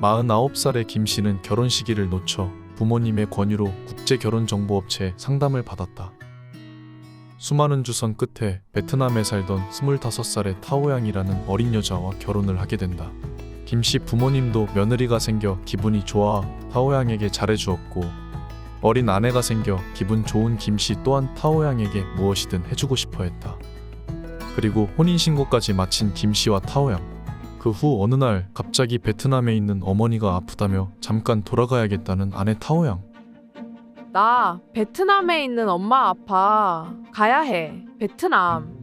49살의 김 씨는 결혼 시기를 놓쳐 부모님의 권유로 국제결혼정보업체에 상담을 받았다. 수많은 주선 끝에 베트남에 살던 25살의 타오양이라는 어린 여자와 결혼을 하게 된다. 김 씨 부모님도 며느리가 생겨 기분이 좋아 타오양에게 잘해주었고, 어린 아내가 생겨 기분 좋은 김 씨 또한 타오양에게 무엇이든 해주고 싶어 했다. 그리고 혼인신고까지 마친 김 씨와 타오양. 그 후 어느 날 갑자기 베트남에 있는 어머니가 아프다며 잠깐 돌아가야겠다는 아내 타오양. 나 베트남에 있는 엄마 아파. 가야 해. 베트남.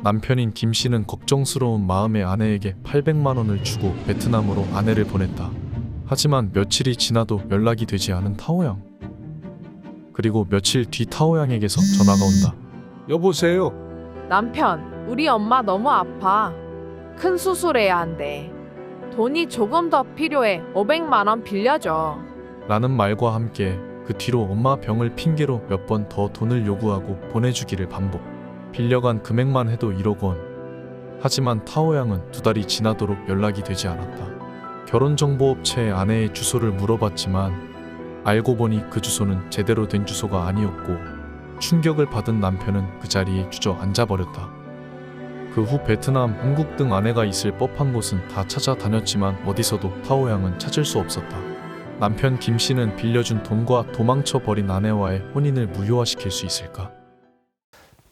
남편인 김 씨는 걱정스러운 마음에 아내에게 800만 원을 주고 베트남으로 아내를 보냈다. 하지만 며칠이 지나도 연락이 되지 않은 타오양. 그리고 며칠 뒤 타오양에게서 전화가 온다. 여보세요. 남편, 우리 엄마 너무 아파. 큰 수술해야 한대. 돈이 조금 더 필요해. 500만 원 빌려줘. 라는 말과 함께 그 뒤로 엄마 병을 핑계로 몇 번 더 돈을 요구하고 보내주기를 반복. 빌려간 금액만 해도 1억 원. 하지만 타오양은 2달이 지나도록 연락이 되지 않았다. 결혼정보업체의 아내의 주소를 물어봤지만 알고 보니 그 주소는 제대로 된 주소가 아니었고, 충격을 받은 남편은 그 자리에 주저앉아 버렸다. 그 후 베트남, 한국 등 아내가 있을 법한 곳은 다 찾아다녔지만 어디서도 타오양은 찾을 수 없었다. 남편 김 씨는 빌려준 돈과 도망쳐 버린 아내와의 혼인을 무효화시킬 수 있을까?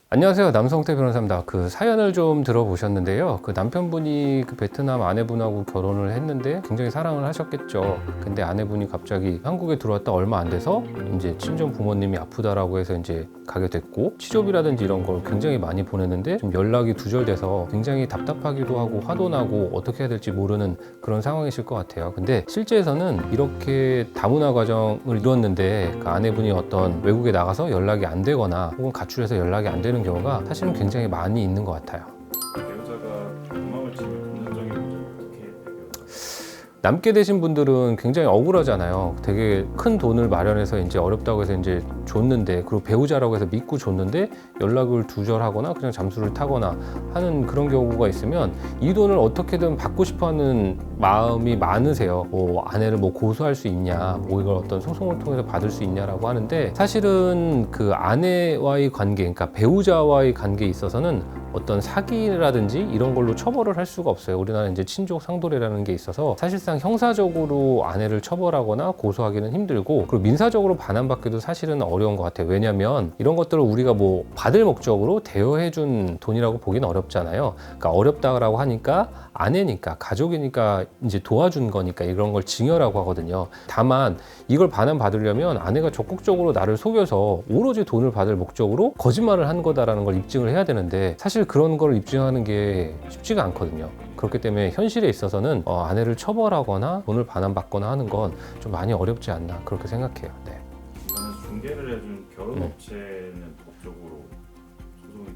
안녕하세요. 남성태 변호사입니다. 그 사연을 좀 들어보셨는데요. 그 남편분이 그 베트남 아내분하고 결혼을 했는데 굉장히 사랑을 하셨겠죠. 근데 아내분이 갑자기 한국에 들어왔다 얼마 안 돼서 이제 친정 부모님이 아프다라고 해서 이제 가게 됐고, 취조비라든지 이런 걸 굉장히 많이 보냈는데 좀 연락이 두절돼서 굉장히 답답하기도 하고 화도 나고 어떻게 해야 될지 모르는 그런 상황이실 것 같아요. 근데 실제에서는 이렇게 다문화 과정을 이뤘는데 그 아내분이 어떤 외국에 나가서 연락이 안 되거나 혹은 가출해서 연락이 안 되는 경우가 사실은 굉장히 많이 있는 것 같아요. 배우자가 도망을 치면 금전적인 문제는 어떻게 해결해요? 남게 되신 분들은 굉장히 억울하잖아요. 되게 큰 돈을 마련해서 이제 어렵다고 해서 이제 줬는데, 그리고 배우자라고 해서 믿고 줬는데 연락을 두절하거나 그냥 잠수를 타거나 하는 그런 경우가 있으면 이 돈을 어떻게든 받고 싶어하는 마음이 많으세요. 뭐 아내를 뭐 고소할 수 있냐, 뭐 이걸 어떤 소송을 통해서 받을 수 있냐라고 하는데, 사실은 그 아내와의 관계, 그러니까 배우자와의 관계에 있어서는 어떤 사기라든지 이런 걸로 처벌을 할 수가 없어요. 우리나라는 이제 친족 상도례라는 게 있어서 사실상 형사적으로 아내를 처벌하거나 고소하기는 힘들고, 그리고 민사적으로 반환받기도 사실은 어려운 것 같아요. 왜냐하면 이런 것들을 우리가 뭐 받을 목적으로 대여해준 돈이라고 보기는 어렵잖아요. 그러니까 어렵다라고 하니까 아내니까, 가족이니까 이제 도와준 거니까 이런 걸 증여라고 하거든요. 다만 이걸 반환받으려면 아내가 적극적으로 나를 속여서 오로지 돈을 받을 목적으로 거짓말을 한 거다라는 걸 입증을 해야 되는데, 사실 그런 걸 입증하는 게 쉽지가 않거든요. 그렇기 때문에 현실에 있어서는 아내를 처벌하거나 돈을 반환받거나 하는 건 좀 많이 어렵지 않나 그렇게 생각해요. 네. 이거는 중개를 해준 결혼업체는 법적으로 소송이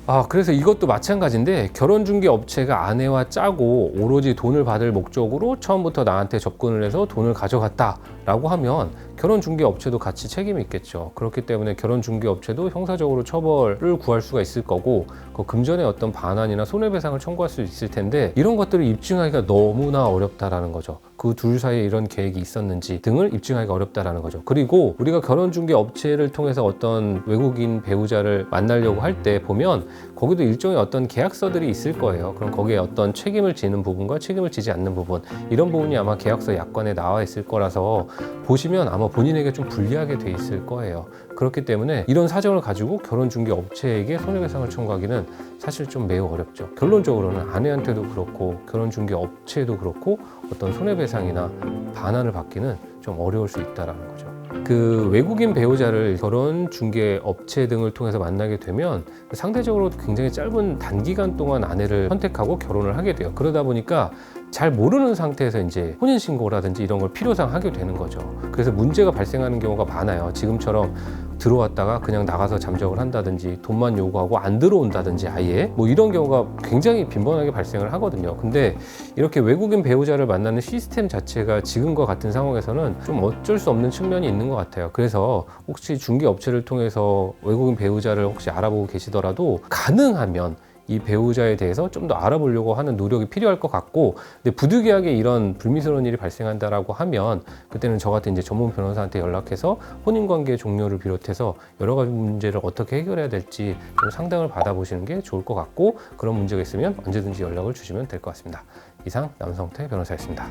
가능할까요? 그래서 이것도 마찬가지인데, 결혼중개업체가 아내와 짜고 오로지 돈을 받을 목적으로 처음부터 나한테 접근을 해서 돈을 가져갔다라고 하면 결혼중개업체도 같이 책임이 있겠죠. 그렇기 때문에 결혼중개업체도 형사적으로 처벌을 구할 수가 있을 거고, 그 금전의 어떤 반환이나 손해배상을 청구할 수 있을 텐데, 이런 것들을 입증하기가 너무나 어렵다라는 거죠. 그 둘 사이에 이런 계획이 있었는지 등을 입증하기가 어렵다라는 거죠. 그리고 우리가 결혼중개업체를 통해서 어떤 외국인 배우자를 만나려고 할 때 보면 거기도 일종의 어떤 계약서들이 있을 거예요. 그럼 거기에 어떤 책임을 지는 부분과 책임을 지지 않는 부분, 이런 부분이 아마 계약서 약관에 나와 있을 거라서 보시면 아마 본인에게 좀 불리하게 돼 있을 거예요. 그렇기 때문에 이런 사정을 가지고 결혼중개업체에게 손해배상을 청구하기는 사실 좀 매우 어렵죠. 결론적으로는 아내한테도 그렇고 결혼중개업체에도 그렇고 어떤 손해배상이나 반환을 받기는 좀 어려울 수 있다는 거죠. 그 외국인 배우자를 결혼중개업체 등을 통해서 만나게 되면 상대적으로 굉장히 짧은 단기간 동안 아내를 선택하고 결혼을 하게 돼요. 그러다 보니까 잘 모르는 상태에서 이제 혼인신고라든지 이런 걸 필요상 하게 되는 거죠. 그래서 문제가 발생하는 경우가 많아요. 지금처럼 들어왔다가 그냥 나가서 잠적을 한다든지 돈만 요구하고 안 들어온다든지 아예 뭐 이런 경우가 굉장히 빈번하게 발생을 하거든요. 근데 이렇게 외국인 배우자를 만나는 시스템 자체가 지금과 같은 상황에서는 좀 어쩔 수 없는 측면이 있는 것 같아요. 그래서 혹시 중개업체를 통해서 외국인 배우자를 혹시 알아보고 계시더라도 가능하면 이 배우자에 대해서 좀 더 알아보려고 하는 노력이 필요할 것 같고, 근데 부득이하게 이런 불미스러운 일이 발생한다라고 하면 그때는 저 같은 이제 전문 변호사한테 연락해서 혼인관계 종료를 비롯해서 여러 가지 문제를 어떻게 해결해야 될지 좀 상담을 받아보시는 게 좋을 것 같고, 그런 문제가 있으면 언제든지 연락을 주시면 될 것 같습니다. 이상 남성태 변호사였습니다.